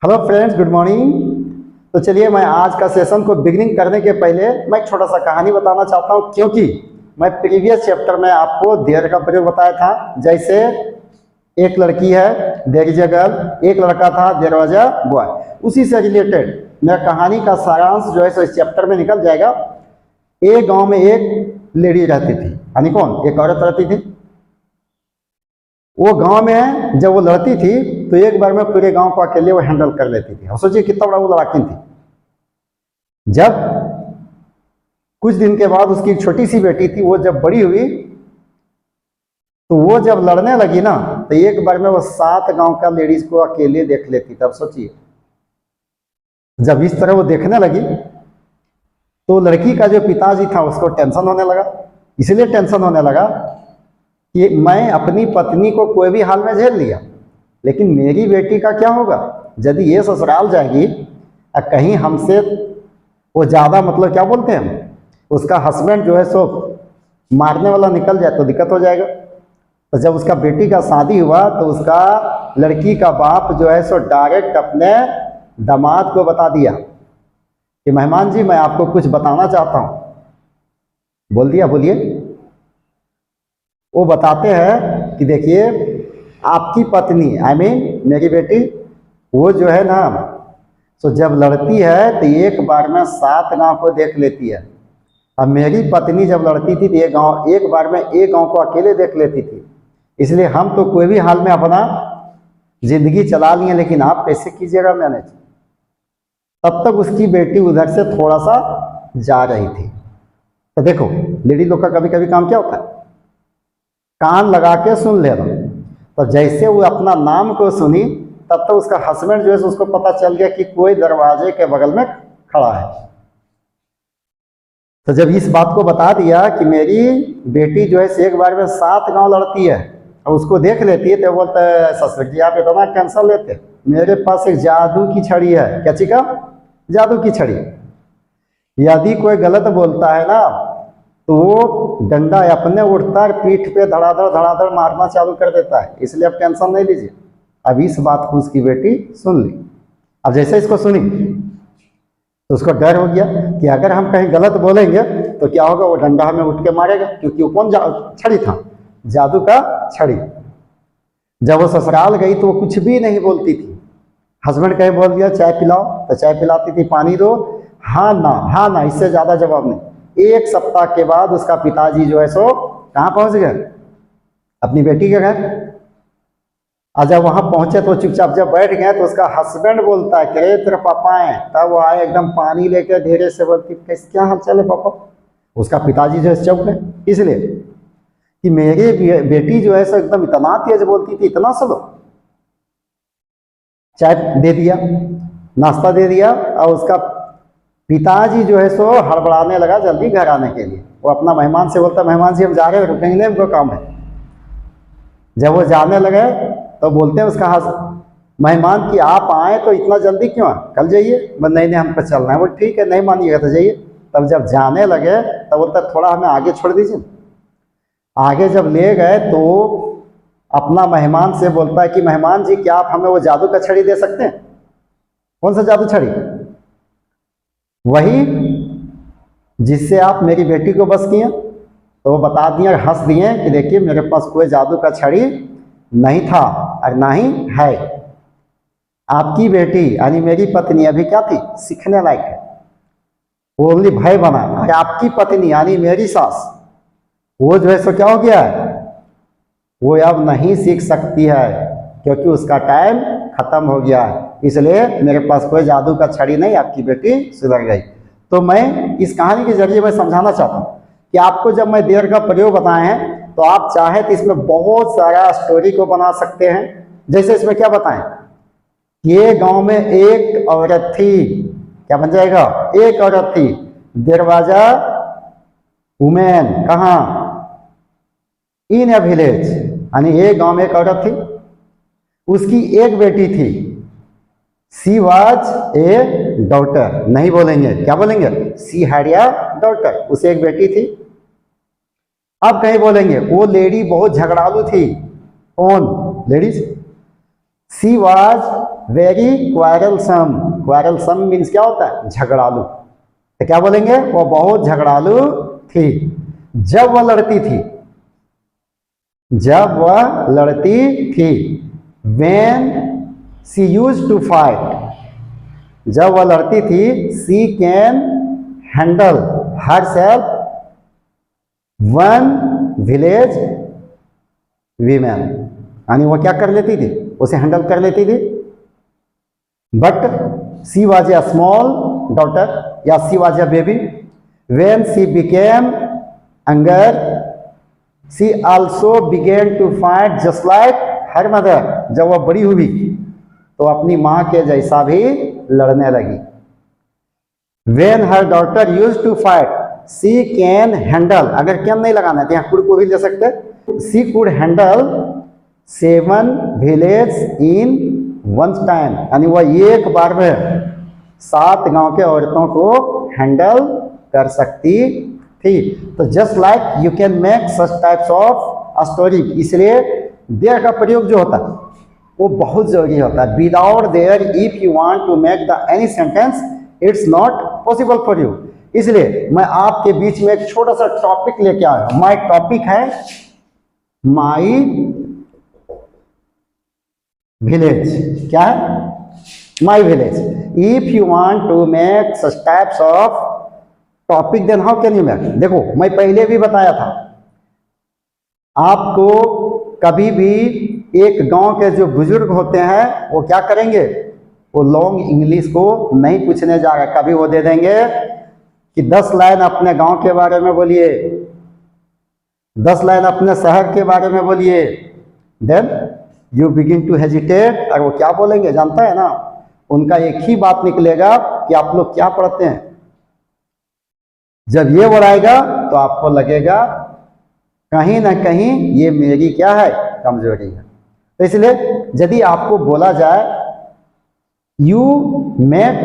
Hello friends, good morning. तो चलिए, मैं आज का सेशन को बिगिनिंग करने के पहले मैं एक छोटा सा कहानी बताना चाहता हूँ, क्योंकि मैं प्रीवियस चैप्टर में आपको देयर का प्रयोग बताया था। जैसे एक लड़की है, देयर इज अ गर्ल, एक लड़का था, देयर वाज अ बॉय। उसी से रिलेटेड मेरा कहानी का सारांश जो है सो इस चैप्टर में निकल जाएगा। एक गांव में एक लेडी रहती थी, यानी कौन, एक औरत रहती थी। वो गांव में जब वो लड़ती थी तो एक बार में पूरे गांव को अकेले वो हैंडल कर लेती थी। और सोचिए कितना बड़ा वो लड़ाकिन थी। जब कुछ दिन के बाद उसकी एक छोटी सी बेटी थी, वो जब बड़ी हुई तो वो जब लड़ने लगी ना, तो एक बार में वो 7 गांव का लेडीज को अकेले देख लेती। तब सोचिए, जब इस तरह वो देखने लगी तो लड़की का जो पिताजी था उसको टेंशन होने लगा। इसलिए टेंशन होने लगा कि मैं अपनी पत्नी को कोई भी हाल में झेल लिया, लेकिन मेरी बेटी का क्या होगा। यदि ये ससुराल जाएगी और कहीं हमसे वो ज़्यादा, मतलब क्या बोलते हैं, उसका हस्बैंड जो है सो मारने वाला निकल जाए तो दिक्कत हो जाएगा। तो जब उसका बेटी का शादी हुआ तो उसका लड़की का बाप जो है सो डायरेक्ट अपने दामाद को बता दिया कि मेहमान जी, मैं आपको कुछ बताना चाहता हूँ। बोल दिया, बोलिए। वो बताते हैं कि देखिए, आपकी पत्नी, आई मीन मेरी बेटी, वो जो है ना, तो जब लड़ती है तो एक बार में 7 गांव को देख लेती है। अब मेरी पत्नी जब लड़ती थी तो एक बार में एक गांव को अकेले देख लेती थी। इसलिए हम तो कोई भी हाल में अपना जिंदगी चला लिए, लेकिन आप कैसे कीजिएगा मैनेज। तब तक उसकी बेटी उधर से थोड़ा सा जा रही थी। तो देखो, लेडी लोग का कभी कभी काम क्या होता है, कान लगा के सुन लेना। तो जैसे वो अपना नाम को सुनी, तब तो उसका हस्बैंड जो है उसको पता चल गया कि कोई दरवाजे के बगल में खड़ा है। तो जब इस बात को बता दिया कि मेरी बेटी जो है एक बार में 7 गांव लड़ती है और उसको देख लेती है, तो बोलता है, ससुर जी आप इतना टेंशन लेते, मेरे पास एक जादू की छड़ी है। क्या चीज का? जादू की छड़ी। यदि कोई गलत बोलता है ना, तो वो डंडा अपने उठता है, पीठ पे धड़ाधड़ मारना चालू कर देता है। इसलिए आप टेंशन नहीं लीजिए। अब इस बात को उसकी बेटी सुन ली। अब जैसे इसको सुनी तो उसको डर हो गया कि अगर हम कहीं गलत बोलेंगे तो क्या होगा, वो डंडा हमें उठ के मारेगा, क्योंकि वो कौन छड़ी था, जादू का छड़ी। जब वो ससुराल गई तो वो कुछ भी नहीं बोलती थी। हस्बैंड कहीं बोल दिया चाय पिलाओ तो चाय पिलाती थी, पानी दो, हाँ ना हाँ ना, इससे ज्यादा जवाब नहीं। 1 सप्ताह के बाद उसका पिताजी जो है सो कहाँ पहुंच गए, अपनी बेटी के घर। और जब वहां पहुंचे तो चुपचाप जब बैठ गए तो उसका हस्बैंड बोलता है कि तेरे पापा आए। तब वो आए, एकदम पानी लेके धीरे से बोलती, कैसे, क्या हाल चाल है पापा। उसका पिताजी जो है चौंक गए, इसलिए कि मेरी बेटी जो है सो एकदम इतना तेज बोलती थी, इतना स्लो। चाय दे दिया, नाश्ता दे दिया, और उसका पिताजी जो है सो हड़बड़ाने लगा जल्दी घर आने के लिए। वो अपना मेहमान से बोलता, मेहमान जी हम जा रहे हैं, रुकेंगे, हमको काम है। जब वो जाने लगे तो बोलते हैं उसका मेहमान कि आप आए तो इतना जल्दी क्यों आए, कल जाइए। नहीं नहीं, हमको चलना है। वो ठीक है, नहीं मानिएगा तो जाइए। तब जब जाने लगे तब बोलता, थोड़ा हमें आगे छोड़ दीजिए। आगे जब ले गए तो अपना मेहमान से बोलता है कि मेहमान जी, क्या आप हमें वो जादू का छड़ी दे सकते हैं। कौन सा जादू छड़ी? वही जिससे आप मेरी बेटी को बस किए। तो वो बता दिए, हंस दिए कि देखिए मेरे पास कोई जादू का छड़ी नहीं था और ना ही है। आपकी बेटी यानी मेरी पत्नी अभी क्या थी, सीखने लायक है। वो ओनली भय बना। और आपकी पत्नी यानी मेरी सास, वो जो है सो क्या हो गया है, वो अब नहीं सीख सकती है, क्योंकि उसका टाइम खत्म हो गया है। इसलिए मेरे पास कोई जादू का छड़ी नहीं, आपकी बेटी सुधर गई। तो मैं इस कहानी के जरिए मैं समझाना चाहता हूँ कि आपको जब मैं देर का प्रयोग बताए हैं तो आप चाहे तो इसमें बहुत सारा स्टोरी को बना सकते हैं। जैसे इसमें क्या बताएं, ये गांव में एक औरत थी। क्या बन जाएगा, एक औरत थी। दरवाजा वुमेन, कहाँ, इन ए विलेज, यानी एक गांव में एक औरत थी, उसकी एक बेटी थी। सी वॉज ए डॉटर, नहीं बोलेंगे, क्या बोलेंगे, सी हैड ए डॉटर, उसे एक बेटी थी। अब कहीं बोलेंगे वो लेडी बहुत झगड़ालू थी। कौन ladies? She was very quarrelsome. Quarrelsome means क्या होता है? झगड़ालू। तो क्या बोलेंगे? वो बहुत झगड़ालू थी जब वह लड़ती थी। जब वह लड़ती थी। When she used to fight, जब वह लड़ती थी, she can handle herself one village women, यानी वो क्या कर लेती थी? उसे हैंडल कर लेती थी। But she was a small daughter या she was a baby. When she became younger, she also began to fight just like her mother. जब वह बड़ी हुई तो अपनी माँ के जैसा भी लड़ने लगी। When her daughter used to fight, she can handle, अगर can नहीं लगाना है तो यहाँ could को भी ले सकते हैं। She could handle 7 villages in one time, यानी वह एक बार में 7 गांव के औरतों को हैंडल कर सकती थी। तो just like you can make such types of story, इसलिए देयर का प्रयोग जो होता है वो बहुत जरूरी होता है। Without there if you want to make the any sentence it's not possible for you. इसलिए मैं आपके बीच में एक छोटा सा टॉपिक लेके आया हूं। माई टॉपिक है माई विलेज। क्या है? My village. If you want to make such types of topic then how can you make? देखो मैं पहले भी बताया था आपको, कभी भी एक गांव के जो बुजुर्ग होते हैं वो क्या करेंगे? वो लॉन्ग इंग्लिश को नहीं पूछने जा रहे, कभी वो दे देंगे कि 10 लाइन अपने गांव के बारे में बोलिए, 10 लाइन अपने शहर के बारे में बोलिए। Then you begin to hesitate, और वो क्या बोलेंगे जानता है ना? उनका एक ही बात निकलेगा कि आप लोग क्या पढ़ते हैं। जब ये बोलाएगा तो आपको लगेगा कहीं ना कहीं ये मेरी क्या है? कमजोरी है। तो इसलिए यदि आपको बोला जाए you make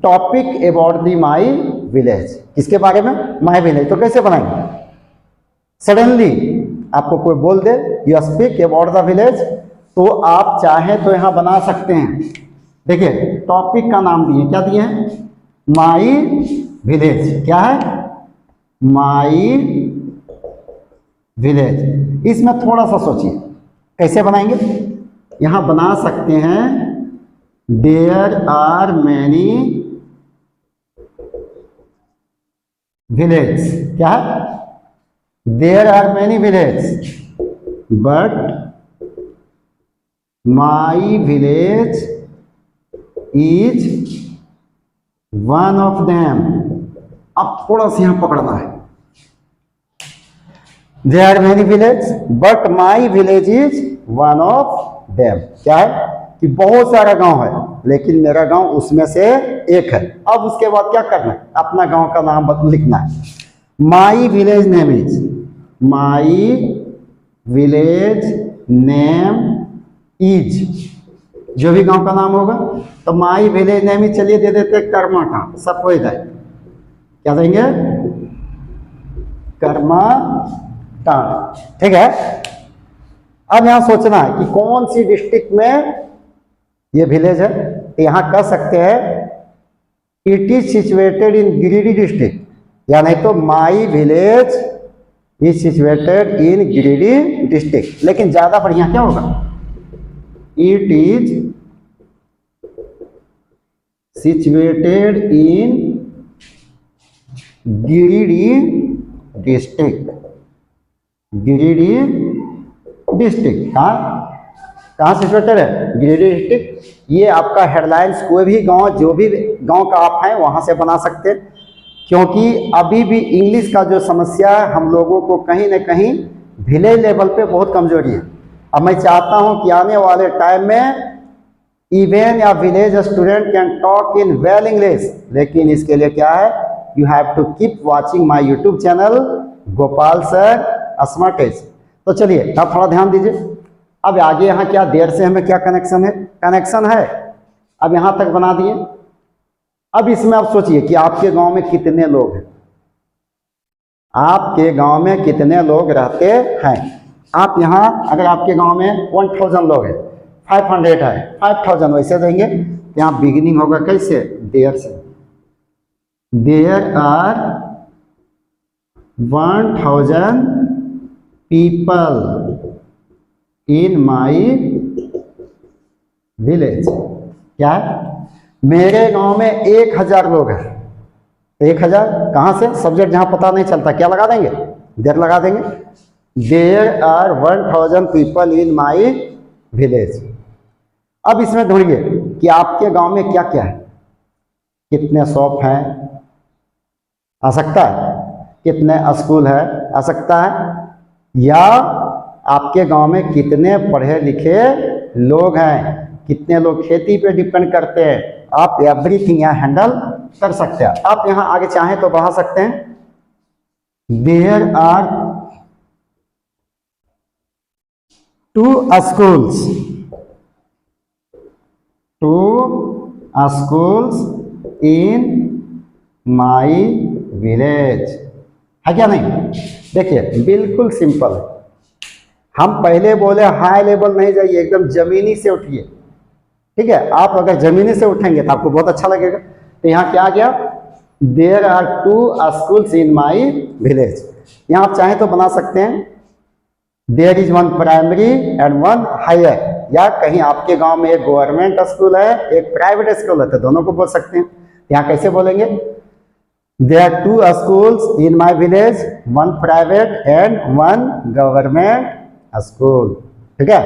topic about the my village, किसके बारे में? My village. तो कैसे बनाएंगे? सडनली आपको कोई बोल दे you speak about the village, तो आप चाहें तो यहां बना सकते हैं। देखिए टॉपिक का नाम दिए, क्या दिए हैं? माई विलेज। क्या है? My village. इसमें थोड़ा सा सोचिए कैसे बनाएंगे। यहां बना सकते हैं देयर आर मैनी विलेज। क्या है? There are many village but my village is one of them. अब थोड़ा सा यहां पकड़ना है। There are many village but my village is one of them. क्या है? कि बहुत सारा गांव है लेकिन मेरा गांव उसमें से एक है। अब उसके बाद क्या करना है? अपना गांव का नाम लिखना है। My village name is, my village name is, जो भी गांव का नाम होगा तो माई विलेज नेम इज, चलिए दे देते कर्मा का, सब हो जाए। क्या देंगे? कर्मा टाउन। ठीक है। अब यहां सोचना है कि कौन सी डिस्ट्रिक्ट में ये विलेज है। तो यहां कह सकते हैं it is situated in Giridih district, या नहीं तो माई village is situated in Giridih district. लेकिन ज्यादा बढ़िया क्या होगा? It is situated in Giridih district. Giridih district कहाँ सिचुएटेड है? गिरिडीह डिस्ट्रिक्ट। ये आपका हेडलाइंस कोई भी गांव, जो भी गांव का आप हैं वहां से बना सकते हैं, क्योंकि अभी भी इंग्लिश का जो समस्या है हम लोगों को कहीं ना कहीं विलेज लेवल पे बहुत कमजोरी है। अब मैं चाहता हूं कि आने वाले टाइम में इवन या village student can talk in well English, लेकिन इसके लिए क्या है? You have to keep watching my YouTube channel Gopal sir smart edge. तो चलिए आप थोड़ा ध्यान दीजिए। अब आगे यहाँ क्या देर से हमें क्या कनेक्शन है? कनेक्शन है। अब यहाँ तक बना दिए। अब इसमें आप सोचिए कि आपके गांव में कितने लोग हैं? आपके गांव में कितने लोग रहते हैं? आप यहाँ अगर आपके गांव में 1000 लोग हैं, 500 है, 5000 वैसे देंगे। तो यहाँ बिगिनिंग होगा कैसे, देयर से। There are 1000 people in my village. क्या है, मेरे गांव में 1000 लोग हैं। 1000 कहाँ से, सब्जेक्ट जहाँ पता नहीं चलता क्या लगा देंगे, देर लगा देंगे। There are 1000 people in my village. अब इसमें ढूंढिए कि आपके गांव में क्या क्या है, कितने शॉप हैं, आ सकता है, कितने स्कूल है, आ सकता है, या आपके गांव में कितने पढ़े लिखे लोग हैं, कितने लोग खेती पे डिपेंड करते हैं। आप एवरीथिंग यहाँ हैंडल कर सकते हैं। आप यहाँ आगे चाहें तो बढ़ा सकते हैं। There are 2 schools, 2 schools in my village। है क्या नहीं, देखिए बिल्कुल सिंपल है। हम पहले बोले हाई लेवल नहीं जाइए, एकदम जमीनी से उठिए, ठीक है। आप अगर जमीनी से उठेंगे तो आपको बहुत अच्छा लगेगा। तो यहाँ क्या आ गया, there are 2 schools in my village। यहाँ आप चाहें तो बना सकते हैं there is 1 primary and 1 higher, या कहीं आपके गांव में एक गवर्नमेंट स्कूल है, एक प्राइवेट स्कूल है, तो दोनों को बोल सकते हैं। यहाँ कैसे बोलेंगे, there are 2 schools in my village, 1 private and 1 government school, ठीक है।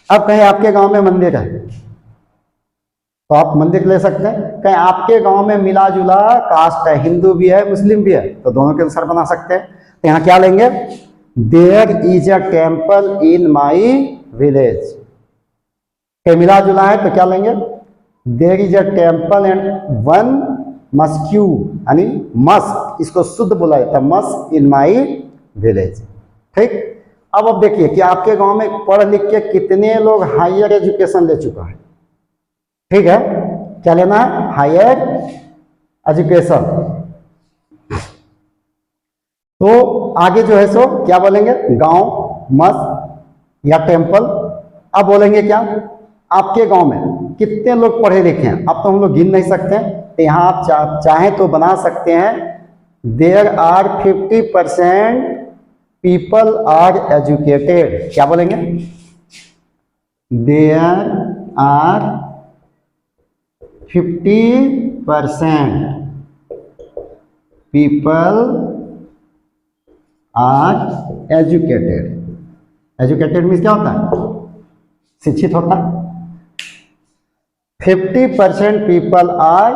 अब कहीं आपके गांव में मंदिर है तो आप मंदिर ले सकते हैं। कहीं आपके गांव में मिला जुला कास्ट है, हिंदू भी है मुस्लिम भी है, तो दोनों के अनुसार बना सकते हैं। तो यहाँ क्या लेंगे, there is a temple in my village. कहीं मिला जुला है तो क्या लेंगे, there is a temple and 1 mosque, यानी मस्क, इसको शुद्ध बोला जाता है, मस्क इन माई विलेज, ठीक। अब देखिए कि आपके गांव में पढ़ लिख के कितने लोग हायर एजुकेशन ले चुका है, ठीक है। क्या लेना है, हायर एजुकेशन। तो आगे जो है सो क्या बोलेंगे, गांव, मस्क या टेम्पल। अब बोलेंगे क्या, आपके गांव में कितने लोग पढ़े लिखे हैं। अब तो हम लोग गिन नहीं सकते हैं, तो यहाँ आप चाहें तो बना सकते हैं, there are 50% people are educated. क्या बोलेंगे, there are 50% people are educated. Educated means क्या होता है, शिक्षित होता है। 50% people are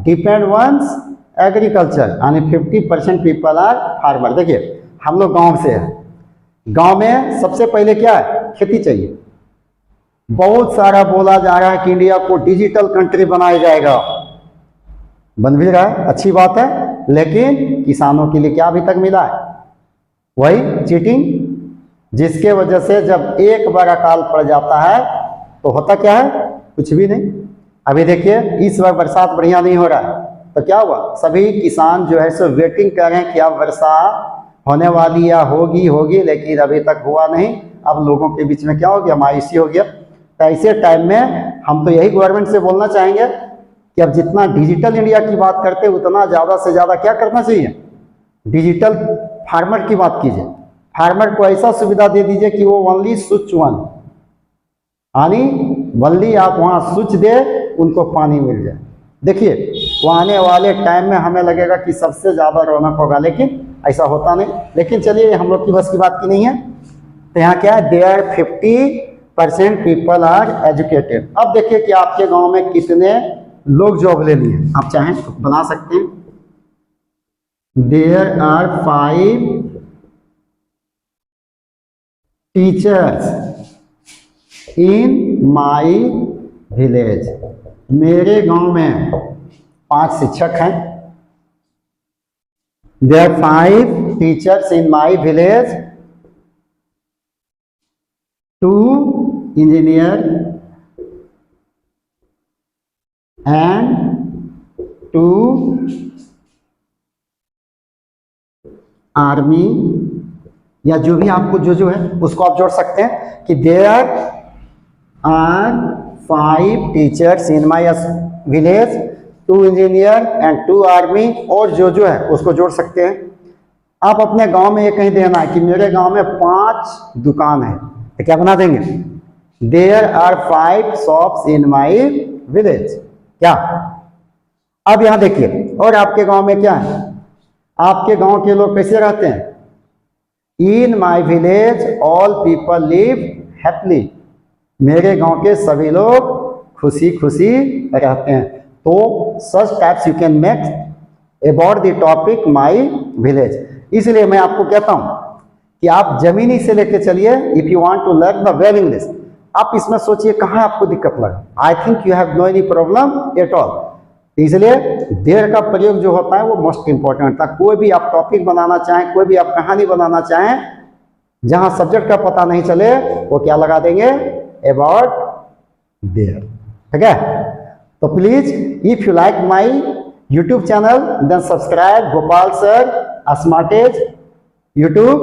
depend once agriculture, यानी 50% पीपल आर फार्मर। देखिए हम लोग गांव से हैं, गांव में सबसे पहले क्या है, खेती चाहिए। बहुत सारा बोला जा रहा है कि इंडिया को डिजिटल कंट्री बनाया जाएगा, बन भी रहा है, अच्छी बात है, लेकिन किसानों के लिए क्या अभी तक मिला है, वही चीटिंग, जिसके वजह से जब एक बार अकाल पड़ जाता है तो होता क्या है, कुछ भी नहीं। अभी देखिए इस बार बरसात बढ़िया नहीं हो रहा है, तो क्या हुआ, सभी किसान जो है सो वेटिंग कर रहे हैं कि अब वर्षा होने वाली या होगी, लेकिन अभी तक हुआ नहीं। अब लोगों के बीच में क्या हो गया, मायूसी हो गया। तो ऐसे टाइम में हम तो यही गवर्नमेंट से बोलना चाहेंगे कि अब जितना डिजिटल इंडिया की बात करते हैं उतना ज़्यादा से ज़्यादा क्या करना चाहिए, डिजिटल फार्मर की बात कीजिए। फार्मर को ऐसा सुविधा दे दीजिए कि वो ओनली स्विच 1, यानी ओनली आप वहाँ स्विच दे, उनको पानी मिल जाए। देखिए वो आने वाले टाइम में हमें लगेगा कि सबसे ज़्यादा रौनक होगा, लेकिन ऐसा होता नहीं। लेकिन चलिए हम लोग की बस की बात की नहीं है। तो यहाँ क्या है, देयर 50% पीपल आर एजुकेटेड। अब देखिए कि आपके गांव में कितने लोग जॉब ले लिए, आप चाहें तो बना सकते हैं, there are 5 teachers in my village. मेरे गांव में 5 शिक्षक हैं। There are 5 teachers in my village, 2 engineer and 2 army, या जो भी आपको जो है उसको आप जोड़ सकते हैं कि there are 5 teachers in my village, 2 engineer and 2 army, और जो है उसको जोड़ सकते हैं। आप अपने गांव में ये कहीं देना है कि मेरे गांव में 5 दुकान है, तो क्या बना देंगे? There are 5 shops in my village. क्या? अब यहां देखिए, और आपके गांव में क्या है? आपके गांव के लोग कैसे रहते हैं? In my village all people live happily. मेरे गांव के सभी लोग खुशी खुशी रहते हैं। तो such types you can make about the topic my village. इसलिए मैं आपको कहता हूं कि आप जमीनी से लेके चलिए, if you want to learn the well English. आप इसमें सोचिए कहाँ आपको दिक्कत लगा। I think you have no any problem at all. इसलिए देयर का प्रयोग जो होता है वो मोस्ट इंपॉर्टेंट था। कोई भी आप टॉपिक बनाना चाहें, कोई भी आप कहानी बनाना चाहें, जहां सब्जेक्ट का पता नहीं चले वो क्या लगा देंगे? About there. ठीक है? तो please if you like my YouTube channel then subscribe Gopal sir Smartage YouTube.